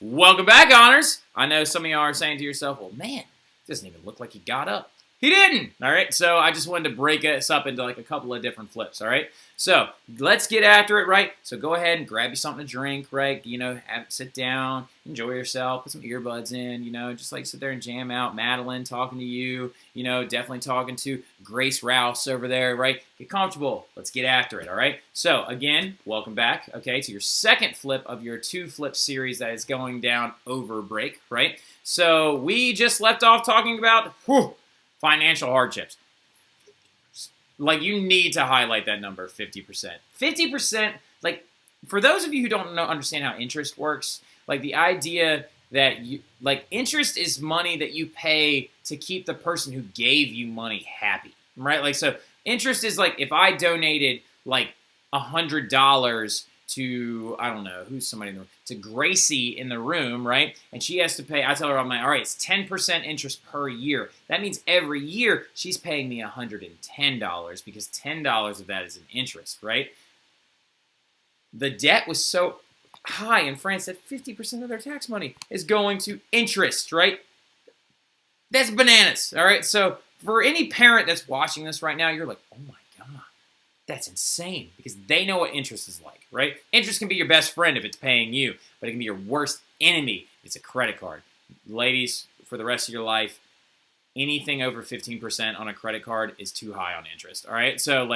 Welcome back, Hnrs. I know some of y'all are saying to yourself, well, man, it doesn't even look like he got up. He didn't, all right? So I just wanted to break us up into like a couple of different flips, all right? So let's get after it, right? So go ahead and grab you something to drink, right? Sit down, enjoy yourself, put some earbuds in, just like sit there and jam out. Madeline talking to you, definitely talking to Grace Rouse over there, right? Get comfortable. Let's get after it, all right? So again, welcome back, okay, to your second flip of your two-flip series that is going down over break, right? So we just left off talking about, financial hardships. Like, you need to highlight that number, 50%. 50%, like, for those of you who don't understand how interest works, like, the idea that interest is money that you pay to keep the person who gave you money happy, right? Like, so interest is like, if I donated, like, $100 to, I don't know, who's somebody in the room, to Gracie in the room, right? And she has to pay, I tell her, all right, it's 10% interest per year. That means every year she's paying me $110 because $10 of that is in interest, right? The debt was so high in France that 50% of their tax money is going to interest, right? That's bananas, all right? So for any parent that's watching this right now, you're like, oh my God. That's insane because they know what interest is like, right? Interest can be your best friend if it's paying you, but it can be your worst enemy if it's a credit card. Ladies, for the rest of your life, anything over 15% on a credit card is too high on interest, all right? So,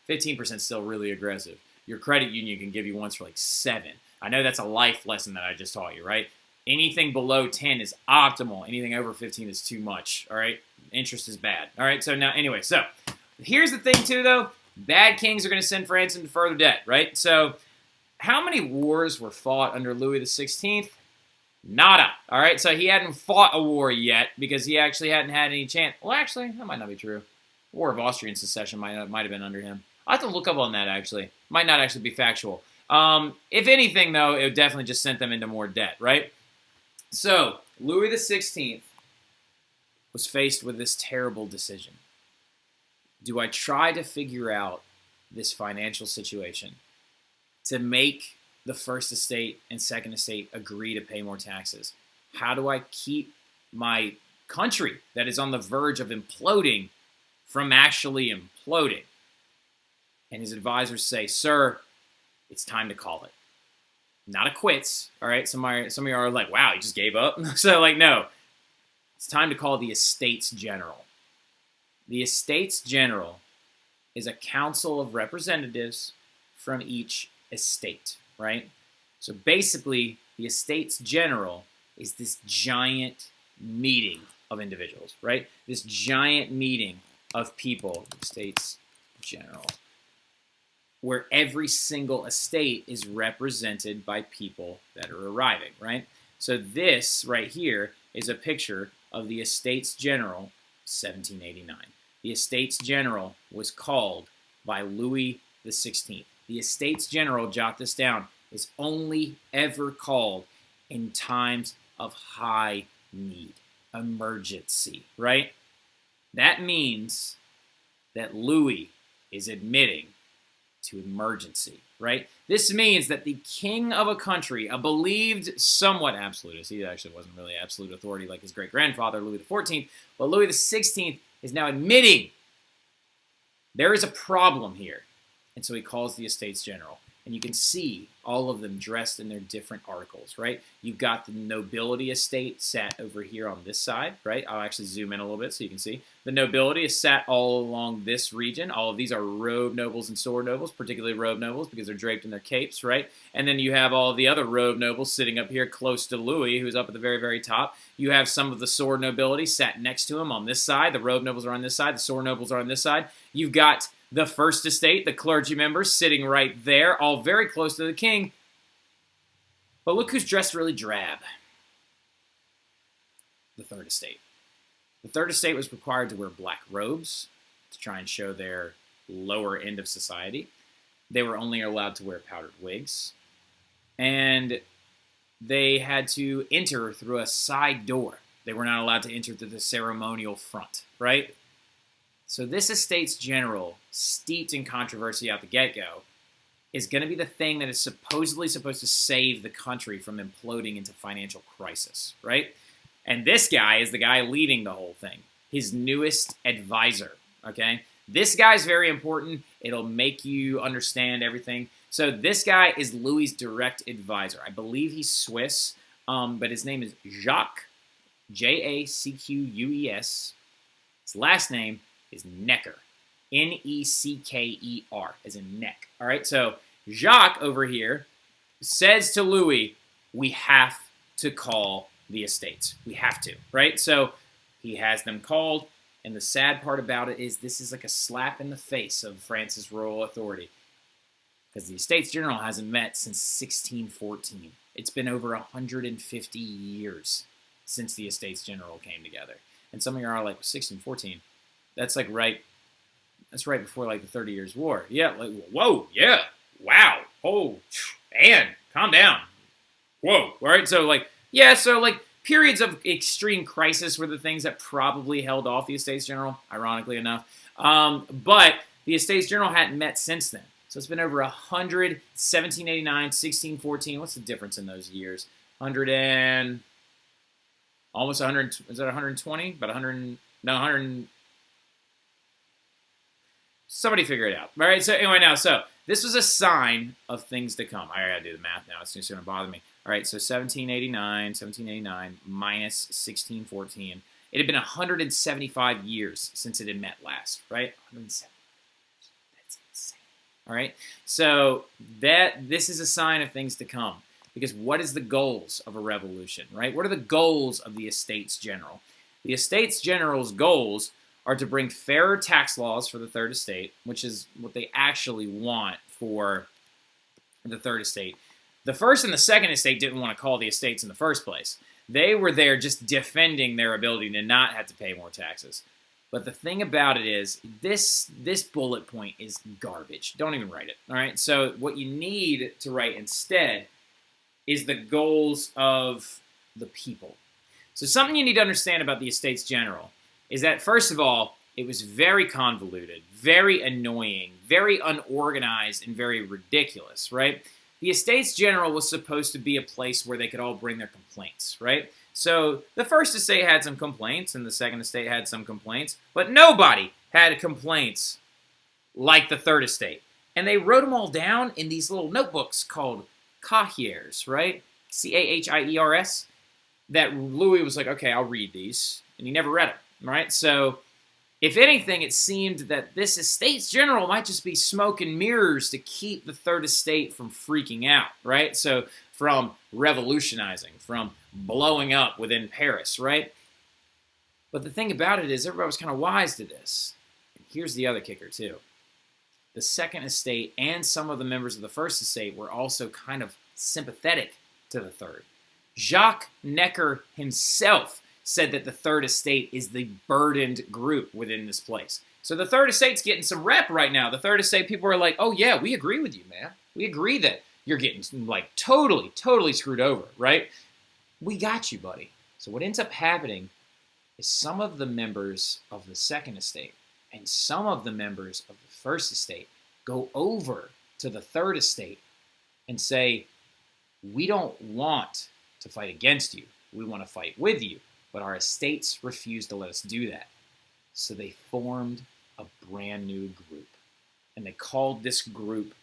15% is still really aggressive. Your credit union can give you ones for 7. I know that's a life lesson that I just taught you, right? Anything below 10 is optimal. Anything over 15 is too much, all right? Interest is bad, all right? So, now, anyway, so here's the thing, too, though. Bad kings are going to send France into further debt, right? So how many wars were fought under Louis XVI? Nada, all right? So he hadn't fought a war yet because he actually hadn't had any chance. Well, actually, that might not be true. War of Austrian Secession might have been under him. I'll have to look up on that, actually. Might not actually be factual. If anything, though, it definitely just sent them into more debt, right? So Louis XVI was faced with this terrible decision. Do I try to figure out this financial situation to make the First Estate and Second Estate agree to pay more taxes? How do I keep my country that is on the verge of imploding from actually imploding? And his advisors say, sir, it's time to call it. Not a quits, all right? Some of you are like, wow, he just gave up? So, no. It's time to call the Estates General. The Estates General is a council of representatives from each estate, right? So basically, the Estates General is this giant meeting of individuals, right? This giant meeting of people, Estates General, where every single estate is represented by people that are arriving, right? So this right here is a picture of the Estates General 1789. The Estates General was called by Louis XVI. The Estates General, jot this down, is only ever called in times of high need, emergency, right? That means that Louis is admitting to emergency, right? This means that the king of a country, a believed somewhat absolutist, he actually wasn't really absolute authority like his great-grandfather, Louis XIV, but Louis XVI is now admitting there is a problem here. And so he calls the Estates General. And you can see all of them dressed in their different articles, right? You've got the nobility estate sat over here on this side, right? I'll actually zoom in a little bit so you can see. The nobility is sat all along this region. All of these are robed nobles and sword nobles, particularly robed nobles because they're draped in their capes, right? And then you have all of the other robed nobles sitting up here close to Louis, who's up at the very, very top. You have some of the sword nobility sat next to him on this side. The robed nobles are on this side. The sword nobles are on this side. You've got the First Estate, the clergy members, sitting right there, all very close to the king. But look who's dressed really drab. The Third Estate. The Third Estate was required to wear black robes to try and show their lower end of society. They were only allowed to wear powdered wigs. And they had to enter through a side door. They were not allowed to enter through the ceremonial front, right? So this Estates General, steeped in controversy out the get-go, is going to be the thing that is supposedly supposed to save the country from imploding into financial crisis, right? And this guy is the guy leading the whole thing, his newest advisor, okay? This guy's very important. It'll make you understand everything. So this guy is Louis's direct advisor. I believe he's Swiss, but his name is Jacques, Jacqueus. His last name is Necker, Necker, as in neck. All right, so Jacques over here says to Louis, we have to call the estates. We have to, right? So he has them called, and the sad part about it is this is like a slap in the face of France's royal authority because the Estates General hasn't met since 1614. It's been over 150 years since the Estates General came together. And some of you are like, 1614? That's like that's right before like the 30 Years' War. Yeah, like, whoa, yeah, wow, oh, man, calm down. Whoa, all right, so like, yeah, so like periods of extreme crisis were the things that probably held off the Estates General, ironically enough. But the Estates General hadn't met since then. So it's been over 1789, 1614. What's the difference in those years? 100 and almost 100. Is that 120? About 100. No, 100. Somebody figure it out. All right. So anyway, so this was a sign of things to come. I gotta do the math now. It's just gonna bother me. All right. So 1789 minus 1614. It had been 175 years since it had met last. Right. 170. That's insane. All right. So this is a sign of things to come. Because what is the goals of a revolution, right? What are the goals of the Estates General? The Estates General's goals are to bring fairer tax laws for the Third Estate, which is what they actually want for the Third Estate. The First and the Second Estate didn't want to call the estates in the first place. They were there just defending their ability to not have to pay more taxes. But the thing about it is, this bullet point is garbage. Don't even write it, all right? So what you need to write instead is the goals of the people. So something you need to understand about the Estates General is that, first of all, it was very convoluted, very annoying, very unorganized, and very ridiculous, right? The Estates General was supposed to be a place where they could all bring their complaints, right? So the First Estate had some complaints, and the Second Estate had some complaints, but nobody had complaints like the Third Estate. And they wrote them all down in these little notebooks called Cahiers, right? Cahiers, that Louis was like, okay, I'll read these. And he never read them, right? So, if anything, it seemed that this Estates General might just be smoke and mirrors to keep the Third Estate from freaking out, right? So, from revolutionizing, from blowing up within Paris, right? But the thing about it is everybody was kind of wise to this. And here's the other kicker, too. The Second Estate and some of the members of the First Estate were also kind of sympathetic to the Third. Jacques Necker himself said that the Third Estate is the burdened group within this place. So the Third Estate's getting some rep right now. The Third Estate people are like, oh yeah, we agree with you, man. We agree that you're getting like totally screwed over, right? We got you, buddy. So what ends up happening is some of the members of the Second Estate and some of the members of the First Estate go over to the Third Estate and say, we don't want to fight against you. We want to fight with you. But our estates refuse to let us do that. So they formed a brand new group. And they called this group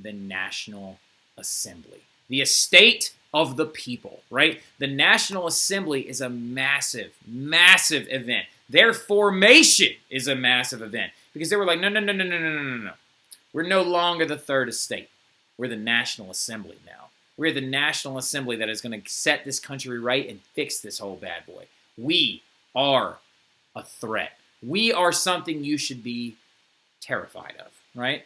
the National Assembly. The estate of the people, right? The National Assembly is a massive event. Their formation is a massive event. Because they were like, no. We're no longer the Third Estate. We're the National Assembly now. We're the National Assembly that is going to set this country right and fix this whole bad boy. We are a threat. We are something you should be terrified of, right?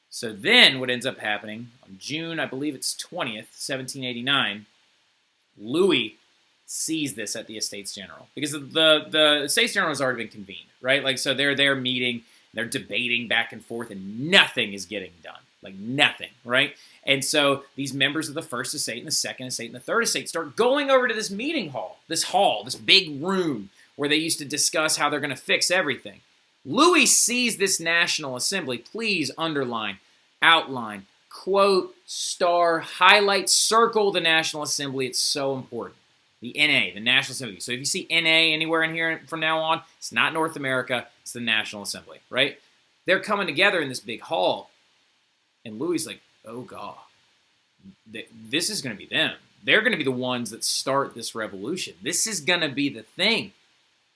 So then what ends up happening, on June, I believe it's 20th, 1789, Louis sees this at the Estates General. Because the Estates General has already been convened, right? Like, so they're there meeting, they're debating back and forth, and nothing is getting done. Like, nothing, right? And so these members of the First Estate and the Second Estate and the Third Estate start going over to this meeting hall, this big room where they used to discuss how they're going to fix everything. Louis sees this National Assembly. Please underline, outline, quote, star, highlight, circle the National Assembly. It's so important. The NA, the National Assembly. So if you see NA anywhere in here from now on, it's not North America, it's the National Assembly, right? They're coming together in this big hall, and Louis like, oh, God, this is going to be them. They're going to be the ones that start this revolution. This is going to be the thing.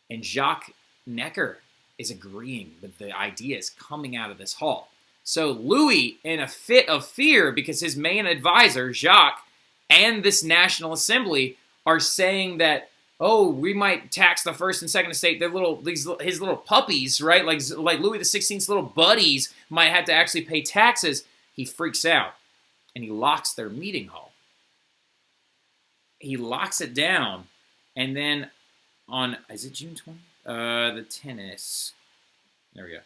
And Jacques Necker is agreeing with the ideas coming out of this hall. So Louis, in a fit of fear, because his main advisor, Jacques, and this National Assembly are saying that, oh, we might tax the first and second estate. His little puppies, right? Like Louis XVI's little buddies might have to actually pay taxes. He freaks out, and he locks their meeting hall. He locks it down, and then on, is it June 20th? The tennis. There we go.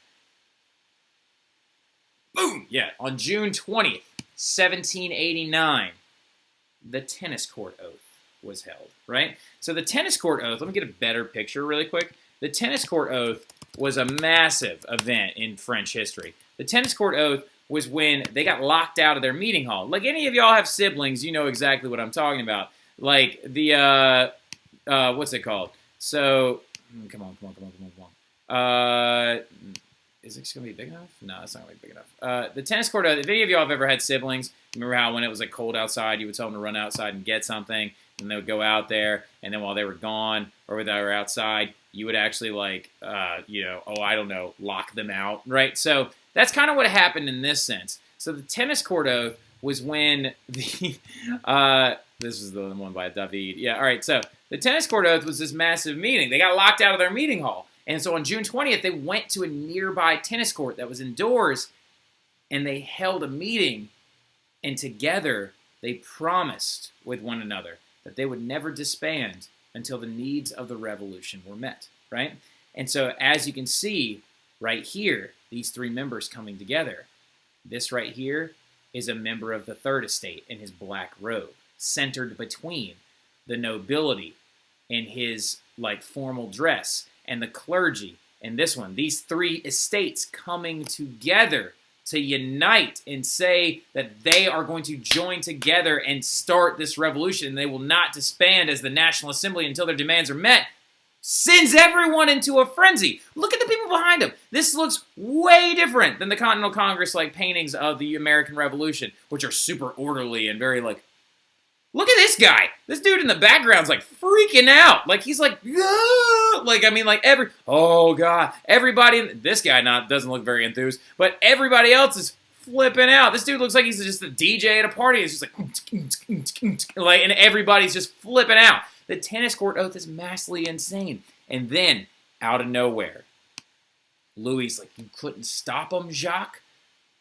Boom! Yeah, on June 20th, 1789, the tennis court oath was held, right? So the tennis court oath, let me get a better picture really quick. The tennis court oath was a massive event in French history. The tennis court oath was when they got locked out of their meeting hall. Like any of y'all have siblings, you know exactly what I'm talking about. Like the, what's it called? So, come on. Is it going to be big enough? No, it's not going to be big enough. The tennis court, if any of y'all have ever had siblings, remember how when it was like cold outside, you would tell them to run outside and get something, and they would go out there, and then while they were gone, or when they were outside, you would actually like, lock them out, right? So that's kind of what happened in this sense. So the tennis court oath was when the, this is the one by David. Yeah, all right, so the tennis court oath was this massive meeting. They got locked out of their meeting hall. And so on June 20th, they went to a nearby tennis court that was indoors, and they held a meeting, and together they promised with one another that they would never disband until the needs of the revolution were met, right? And so as you can see right here, these three members coming together, this right here is a member of the Third Estate in his black robe, centered between the nobility in his like formal dress and the clergy, and this one, these three estates coming together to unite and say that they are going to join together and start this revolution, and they will not disband as the National Assembly until their demands are met, sends everyone into a frenzy. Look at the people behind him. This looks way different than the Continental Congress like paintings of the American Revolution, which are super orderly and very like, look at this guy. This dude in the background's like freaking out. Like he's like, ah! Like I mean, like oh god, everybody. This guy doesn't look very enthused, but everybody else is flipping out. This dude looks like he's just a DJ at a party. It's just like, and everybody's just flipping out. The tennis court oath is massively insane. And then out of nowhere, Louis like, you couldn't stop him, Jacques.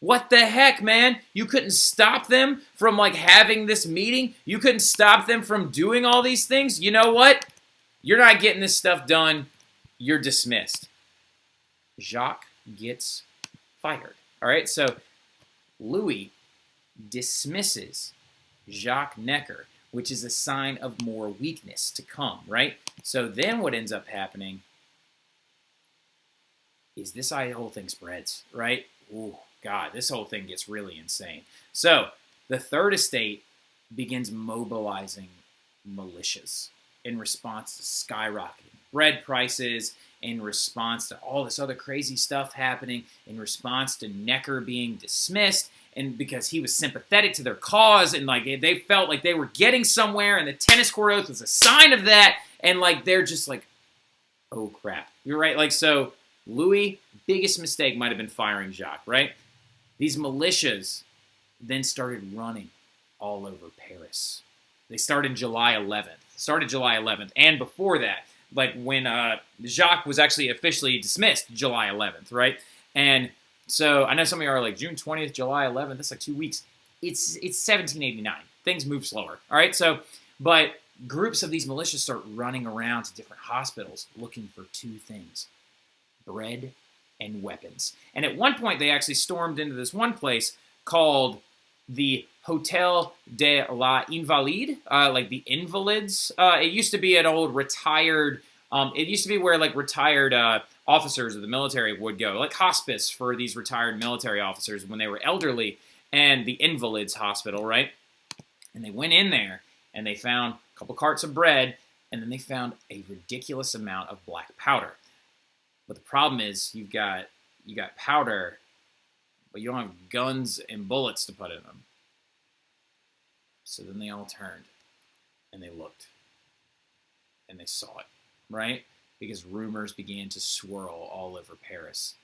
What the heck, man? You couldn't stop them from, like, having this meeting? You couldn't stop them from doing all these things? You know what? You're not getting this stuff done. You're dismissed. Jacques gets fired. All right? So Louis dismisses Jacques Necker, which is a sign of more weakness to come, right? So then what ends up happening is this whole thing spreads, right? Ooh. God, this whole thing gets really insane. So the Third Estate begins mobilizing militias in response to skyrocketing bread prices, in response to all this other crazy stuff happening, in response to Necker being dismissed, and because he was sympathetic to their cause, and like they felt like they were getting somewhere, and the tennis court oath was a sign of that, and like they're just like, oh crap. You're right. Like so Louis, biggest mistake might have been firing Jacques, right? These militias then started running all over Paris. They started July 11th. And before that, like when Jacques was actually officially dismissed July 11th, right? And so I know some of you are like, June 20th, July 11th, that's like 2 weeks. It's 1789. Things move slower, all right? So, but groups of these militias start running around to different hospitals looking for two things: bread and weapons. And at one point, they actually stormed into this one place called the Hotel de la Invalide, like the Invalids. It used to be an old retired, it used to be where like retired officers of the military would go, like hospice for these retired military officers when they were elderly. and the Invalids Hospital, right? And they went in there, and they found a couple carts of bread, and then they found a ridiculous amount of black powder. But the problem is, you got powder, but you don't have guns and bullets to put in them. So then they all turned, and they looked, and they saw it, right? Because rumors began to swirl all over Paris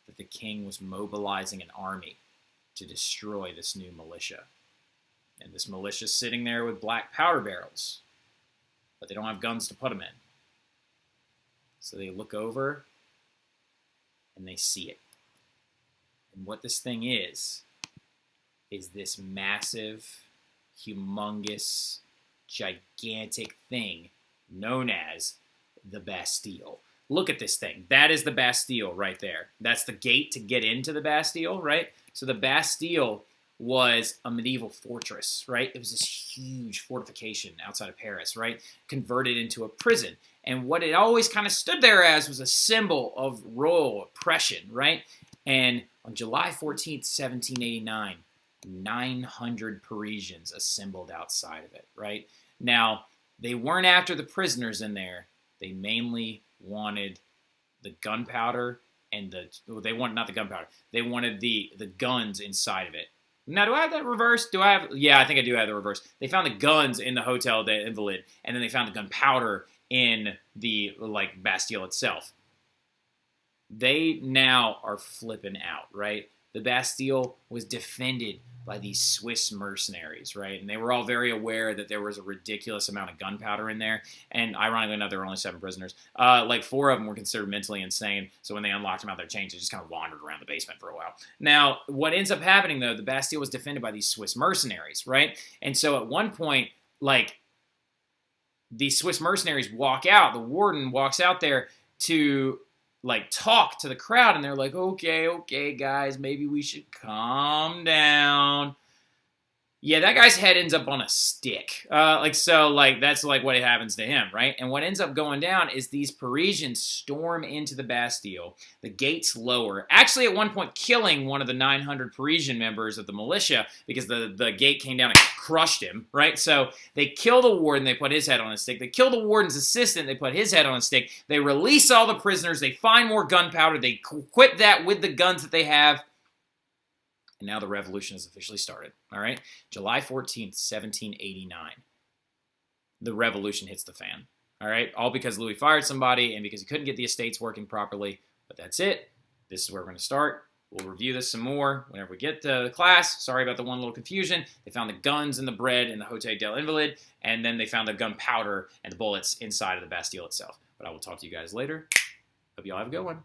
that the king was mobilizing an army to destroy this new militia. And this militia's sitting there with black powder barrels, but they don't have guns to put them in. So they look over, and they see it. And what this thing is this massive, humongous, gigantic thing known as the Bastille. Look at this thing. That is the Bastille right there. That's the gate to get into the Bastille, right? So the Bastille was a medieval fortress, right? It was this huge fortification outside of Paris, right? Converted into a prison. And what it always kind of stood there as was a symbol of royal oppression, right? And on July 14th, 1789, 900 Parisians assembled outside of it, right? Now, they weren't after the prisoners in there. They mainly wanted the gunpowder and they wanted the guns inside of it. Now, do I have that reversed? Yeah, I think I do have the reverse. They found the guns in the Hotel de Invalide, and then they found the gunpowder in the, Bastille itself. They now are flipping out, right? The Bastille was defended by these Swiss mercenaries, right? And they were all very aware that there was a ridiculous amount of gunpowder in there. And ironically enough, there were only 7 prisoners. 4 of them were considered mentally insane. So when they unlocked them out of their chains, they just kind of wandered around the basement for a while. Now, what ends up happening, though, the Bastille was defended by these Swiss mercenaries, right? And so at one point, these Swiss mercenaries walk out. The warden walks out there to talk to the crowd, and they're like, okay, guys, maybe we should calm down. Yeah, that guy's head ends up on a stick. That's what happens to him, right? And what ends up going down is these Parisians storm into the Bastille. The gates lower, actually at one point killing one of the 900 Parisian members of the militia because the gate came down and crushed him, right? So they kill the warden, they put his head on a stick. They kill the warden's assistant, they put his head on a stick. They release all the prisoners, they find more gunpowder, they equip that with the guns that they have. And now the revolution has officially started, all right? July 14th, 1789. The revolution hits the fan, all right? All because Louis fired somebody and because he couldn't get the estates working properly. But that's it. This is where we're going to start. We'll review this some more whenever we get to the class. Sorry about the one little confusion. They found the guns and the bread in the Hotel de l'Invalide, and then they found the gunpowder and the bullets inside of the Bastille itself. But I will talk to you guys later. Hope you all have a good one.